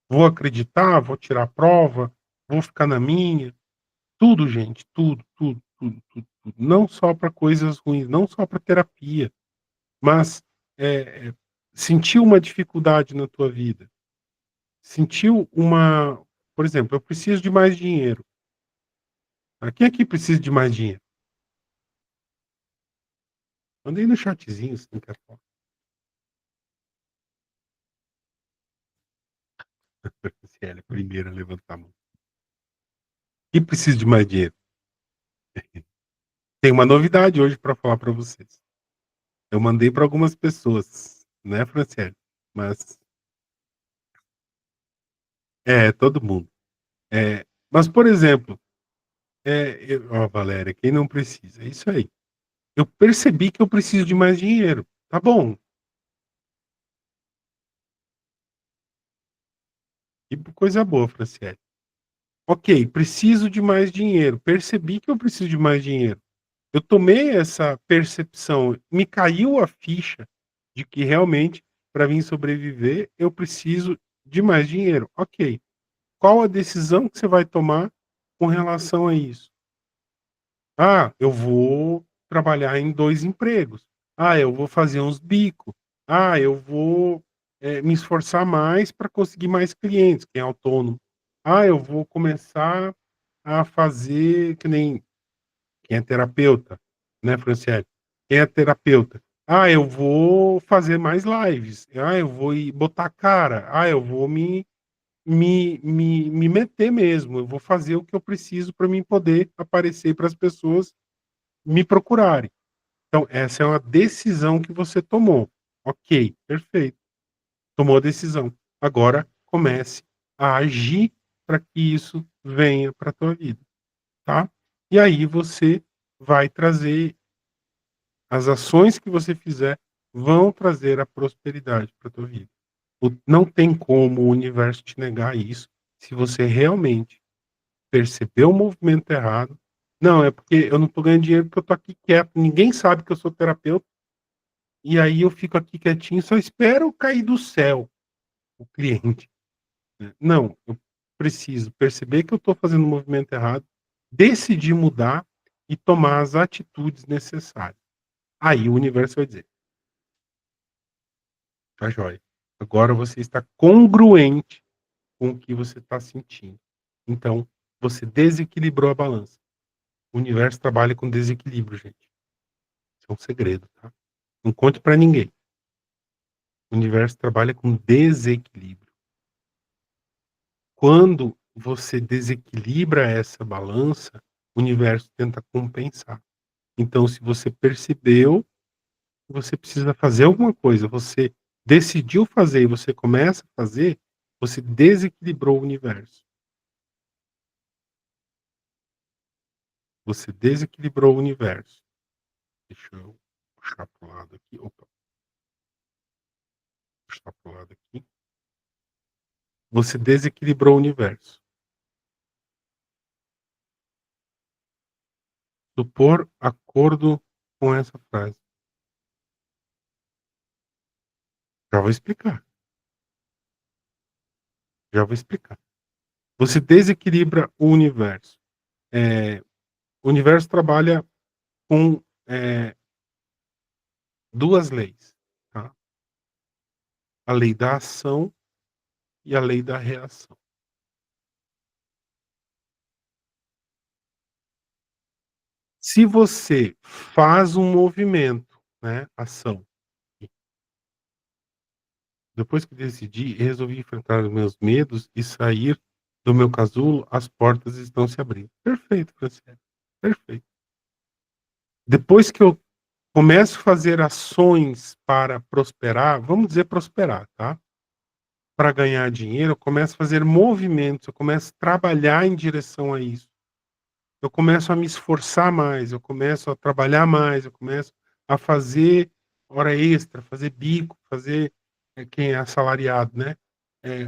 Vou acreditar? Vou tirar a prova? Vou ficar na minha? Tudo, gente, tudo, tudo, tudo, tudo, tudo. Não só para coisas ruins, não só para terapia, mas, sentiu uma dificuldade na tua vida, sentiu por exemplo, eu preciso de mais dinheiro. Quem aqui precisa de mais dinheiro? Manda aí no chatzinho se não quer falar. Se ela é a primeira a levantar a mão. Quem precisa de mais dinheiro? Tem uma novidade hoje para falar para vocês. Eu mandei para algumas pessoas, né, Franciele? Mas todo mundo. Mas, por exemplo, ó, Valéria, quem não precisa? É isso aí. Eu percebi que eu preciso de mais dinheiro. Tá bom, que coisa boa, Franciele. Ok, preciso de mais dinheiro. Percebi que eu preciso de mais dinheiro. Eu tomei essa percepção, me caiu a ficha de que realmente, para mim sobreviver, eu preciso de mais dinheiro. Ok. Qual a decisão que você vai tomar com relação a isso? Ah, eu vou trabalhar em 2 empregos. Ah, eu vou fazer uns bico. Ah, eu vou, me esforçar mais para conseguir mais clientes, quem é autônomo. Ah, eu vou começar a fazer que nem quem é terapeuta, né, Franciele? Quem é terapeuta? Ah, eu vou fazer mais lives. Ah, eu vou ir botar a cara. Ah, eu vou me meter mesmo. Eu vou fazer o que eu preciso para mim poder aparecer para as pessoas me procurarem. Então, essa é uma decisão que você tomou. Ok, perfeito. Tomou a decisão. Agora comece a agir para que isso venha para a tua vida, tá? E aí você vai trazer as ações que você fizer vão trazer a prosperidade para a tua vida. Não tem como o universo te negar isso, se você realmente percebeu o movimento errado. Não, é porque eu não estou ganhando dinheiro porque eu estou aqui quieto, ninguém sabe que eu sou terapeuta. E aí eu fico aqui quietinho, só espero cair do céu o cliente, né. Não, eu preciso perceber que eu estou fazendo o movimento errado, decidir mudar e tomar as atitudes necessárias. Aí o universo vai dizer: "Tá joia, agora você está congruente com o que você está sentindo". Então, você desequilibrou a balança. O universo trabalha com desequilíbrio, gente. Isso é um segredo, tá. Não conte pra ninguém. O universo trabalha com desequilíbrio. Quando você desequilibra essa balança, o universo tenta compensar. Então, se você percebeu que você precisa fazer alguma coisa, você decidiu fazer e você começa a fazer, você desequilibrou o universo. Você desequilibrou o universo. Deixa eu puxar para o lado aqui. Opa, puxar para o lado aqui. Você desequilibrou o universo. Supor acordo com essa frase. Já vou explicar, já vou explicar. Você desequilibra o universo. O universo trabalha com, 2 leis, tá? A lei da ação e a lei da reação. Se você faz um movimento, né, ação, e depois que decidi e resolvi enfrentar os meus medos e sair do meu casulo, as portas estão se abrindo. Perfeito, Franciele, perfeito. Depois que eu começo a fazer ações para prosperar, vamos dizer prosperar, tá? Para ganhar dinheiro, eu começo a fazer movimentos, eu começo a trabalhar em direção a isso. Eu começo a me esforçar mais, eu começo a trabalhar mais, eu começo a fazer hora extra, fazer bico, fazer, quem é assalariado, né,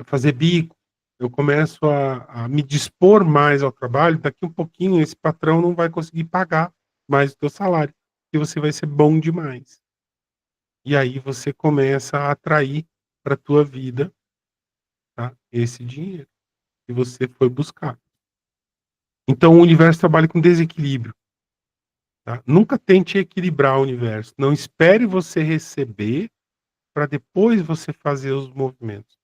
fazer bico. Eu começo a me dispor mais ao trabalho, daqui um pouquinho esse patrão não vai conseguir pagar mais o teu salário, e você vai ser bom demais. E aí você começa a atrair para a tua vida, tá, esse dinheiro que você foi buscar. Então o universo trabalha com desequilíbrio, tá. Nunca tente equilibrar o universo, não espere você receber para depois você fazer os movimentos.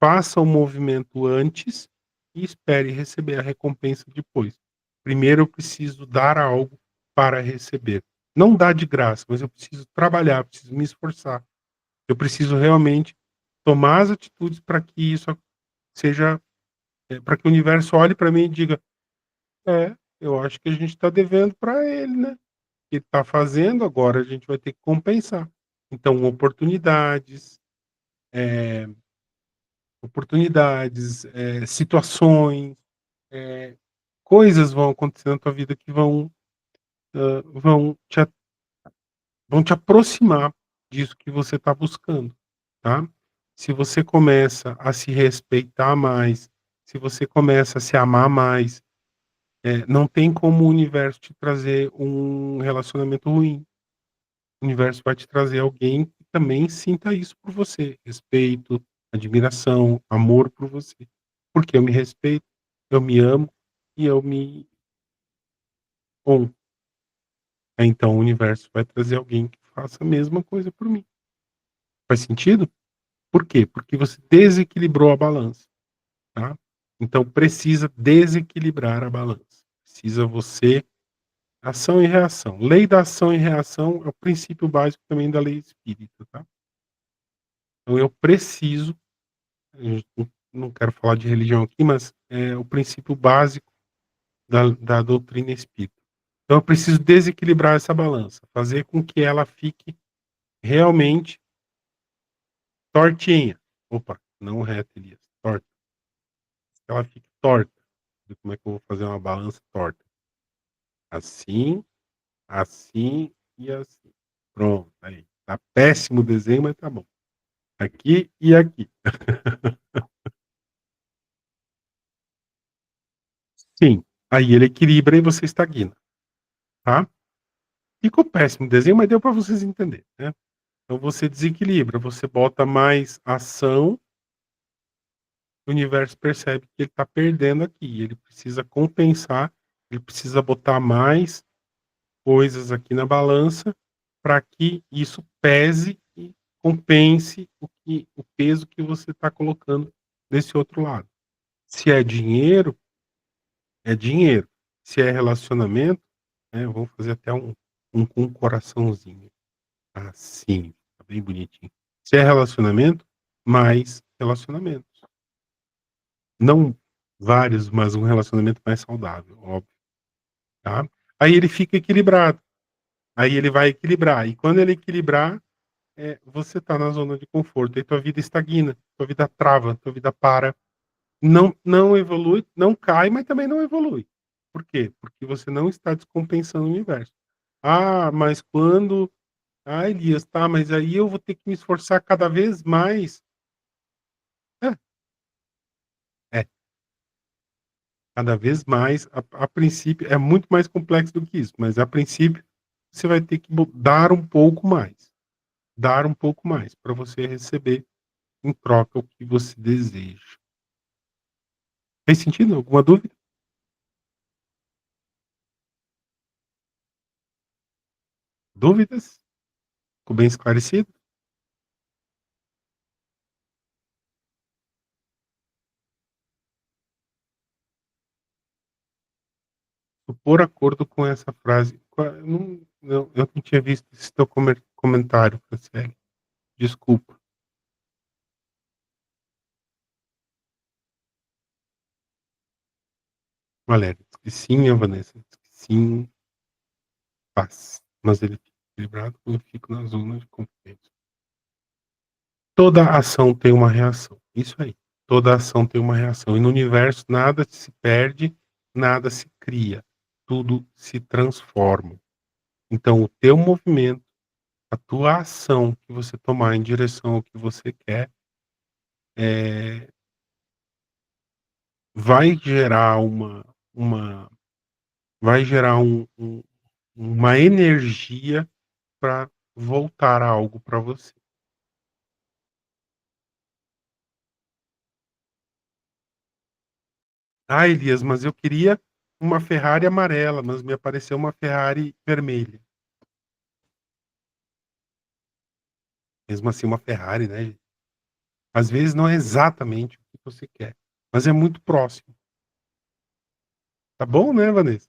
Faça o movimento antes e espere receber a recompensa depois. Primeiro eu preciso dar algo para receber. Não dá de graça, mas eu preciso trabalhar, preciso me esforçar. Eu preciso realmente tomar as atitudes para que isso seja, para que o universo olhe para mim e diga: "É, eu acho que a gente está devendo para ele, né, que está fazendo, agora a gente vai ter que compensar". Então oportunidades, eh, situações, eh, coisas vão acontecer na tua vida que vão vão te aproximar disso que você está buscando, tá? Se você começa a se respeitar mais, se você começa a se amar mais, não tem como o universo te trazer um relacionamento ruim. O universo vai te trazer alguém que também sinta isso por você, respeito, admiração, amor por você. Porque eu me respeito, eu me amo e eu me honro. Aí então o universo vai trazer alguém que faça a mesma coisa por mim. Faz sentido? Por quê? Porque você desequilibrou a balança, tá. Então precisa desequilibrar a balança. Precisa você ação e reação. Lei da ação e reação é o princípio básico também da lei espírita, tá. Então eu preciso, não quero falar de religião aqui, mas é o princípio básico da doutrina espírita. Então eu preciso desequilibrar essa balança, fazer com que ela fique realmente tortinha. Opa, não reta, Elias, torta. Que ela fique torta. Como é que eu vou fazer uma balança torta? Assim, assim e assim. Pronto, aí. Tá péssimo o desenho, mas tá bom. Aqui e aqui. Sim, aí ele equilibra e você estagna, tá. Ficou péssimo o desenho, mas deu para vocês entenderem, né. Então você desequilibra, você bota mais ação, o universo percebe que ele está perdendo aqui, ele precisa compensar, ele precisa botar mais coisas aqui na balança, para que isso pese e compense o peso que você está colocando desse outro lado. Se é dinheiro, é dinheiro. Se é relacionamento, né, vamos fazer até um com um coraçãozinho, assim, tá bem bonitinho. Se é relacionamento, mais relacionamentos. Não vários, mas um relacionamento mais saudável, óbvio, tá. Aí ele fica equilibrado, aí ele vai equilibrar, e quando ele equilibrar, você tá na zona de conforto, aí tua vida estagna, tua vida trava, tua vida para, não evolui, não cai, mas também não evolui. Por quê? Porque você não está descompensando o universo. "Ah, mas quando ah, Elias, tá, mas aí eu vou ter que me esforçar cada vez mais". É, é, cada vez mais, a princípio é muito mais complexo do que isso, mas a princípio, você vai ter que dar um pouco mais, para você receber em troca o que você deseja. Fez sentido? Alguma dúvida? Dúvidas? Ficou bem esclarecido? Tô por acordo com essa frase. Eu não tinha visto esse teu comentário, Franciele. Desculpa. Valéria, diz que sim, a Vanessa diz que sim, paz. Mas ele fica equilibrado quando eu fico na zona de conforto. Toda ação tem uma reação. Isso aí. Toda ação tem uma reação. E no universo nada se perde, nada se cria. Tudo se transforma. Então o teu movimento, a tua ação que você tomar em direção ao que você quer, eh, vai gerar uma vai gerar uma energia para voltar algo para você. "Ah, Elias, mas eu queria uma Ferrari amarela, mas me apareceu uma Ferrari vermelha". Mesmo assim uma Ferrari, né, às vezes não é exatamente o que você quer, mas é muito próximo. Tá bom, né, Vanessa?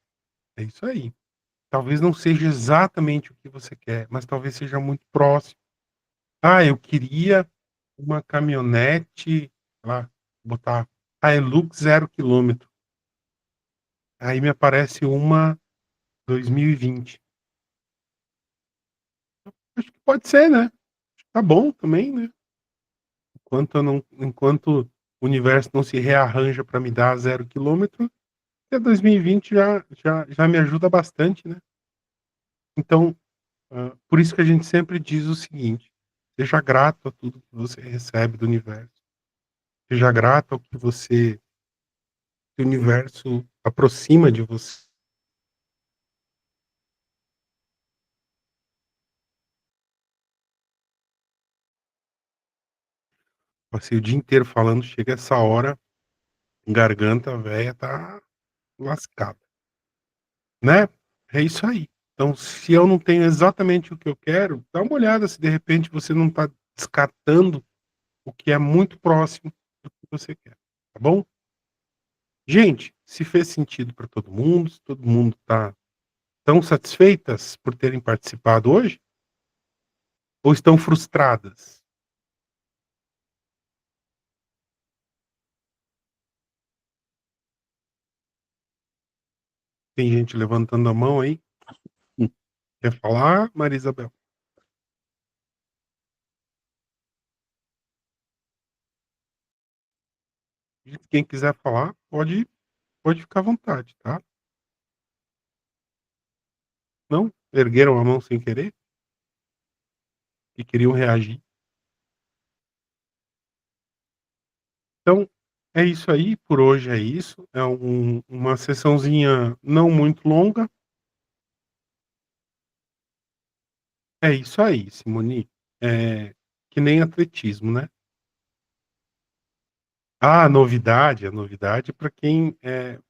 É isso aí. Talvez não seja exatamente o que você quer, mas talvez seja muito próximo. "Ah, eu queria uma caminhonete", sei lá, botar Hilux 0 km. Aí me aparece uma 2020. Acho que pode ser, né. Tá bom também, né. Enquanto o universo não se rearranja para me dar 0 km, até 2020 já me ajuda bastante, né. Então, por isso que a gente sempre diz o seguinte: seja grato a tudo que você recebe do universo, seja grato ao que o universo aproxima de você. Passei o dia inteiro falando, chega essa hora, garganta velha tá lascada, né. É isso aí. Então, se eu não tenho exatamente o que eu quero, dá uma olhada se de repente você não está descartando o que é muito próximo do que você quer, tá bom? Gente, se fez sentido para todo mundo, se todo mundo está tão satisfeitas por terem participado hoje, ou estão frustradas? Tem gente levantando a mão aí, quer falar, Maria Isabel? Quem quiser falar, pode ficar à vontade, tá? Não? Ergueram a mão sem querer e queriam reagir. Então, é isso aí, por hoje é isso. É uma sessãozinha não muito longa. É isso aí, Simone. Que nem atletismo, né? A novidade para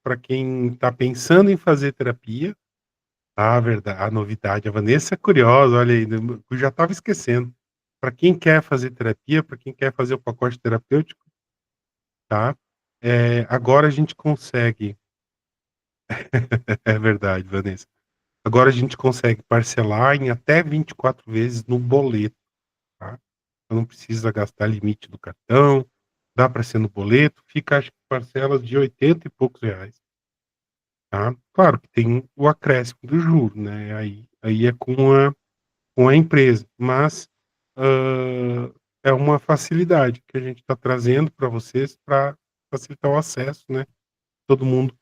para quem tá pensando em fazer terapia. A novidade, a Vanessa é curiosa, olha aí, eu já estava esquecendo. Para quem quer fazer terapia, para quem quer fazer o pacote terapêutico, tá? Agora a gente consegue é verdade, Vanessa. Agora a gente consegue parcelar em até 24 vezes no boleto, tá? Então não precisa gastar limite do cartão, dá para ser no boleto, fica acho que parcelas de 80 e poucos reais, tá? Claro que tem o acréscimo do juro, né? Aí é com a empresa, mas é uma facilidade que a gente está trazendo para vocês para facilitar o acesso, né? Todo mundo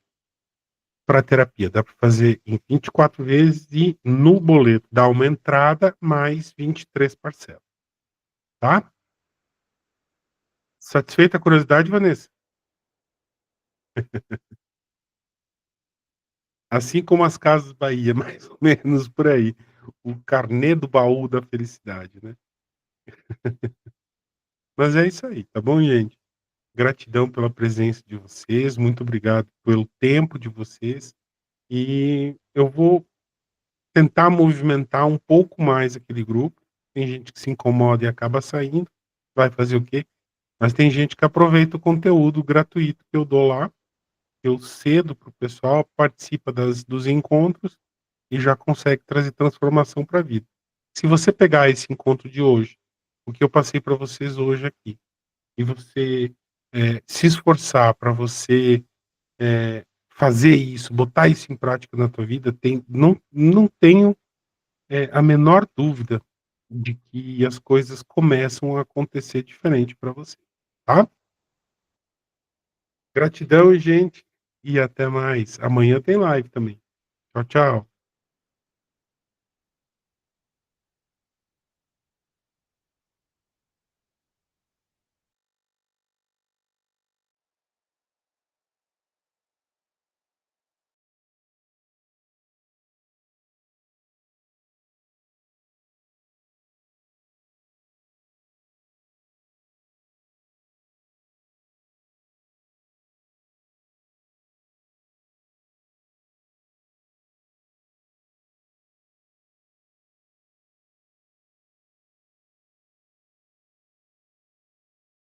para terapia. Dá para fazer em 24 vezes e no boleto dá uma entrada mais 23 parcelas, tá? Satisfeita a curiosidade, Vanessa? Assim como as Casas Bahia, mais ou menos por aí. O carnê do baú da felicidade, né? Mas é isso aí, tá bom, gente? Gratidão pela presença de vocês, muito obrigado pelo tempo de vocês, e eu vou tentar movimentar um pouco mais aquele grupo. Tem gente que se incomoda e acaba saindo, vai fazer o quê? Mas tem gente que aproveita o conteúdo gratuito que eu dou lá, eu cedo para o pessoal, participa dos encontros e já consegue trazer transformação para a vida. Se você pegar esse encontro de hoje, o que eu passei para vocês hoje aqui, e você se esforçar para você fazer isso, botar isso em prática na tua vida, não tenho a menor dúvida de que as coisas começam a acontecer diferente para você, tá? Gratidão, gente, e até mais. Amanhã tem live também. Tchau, tchau.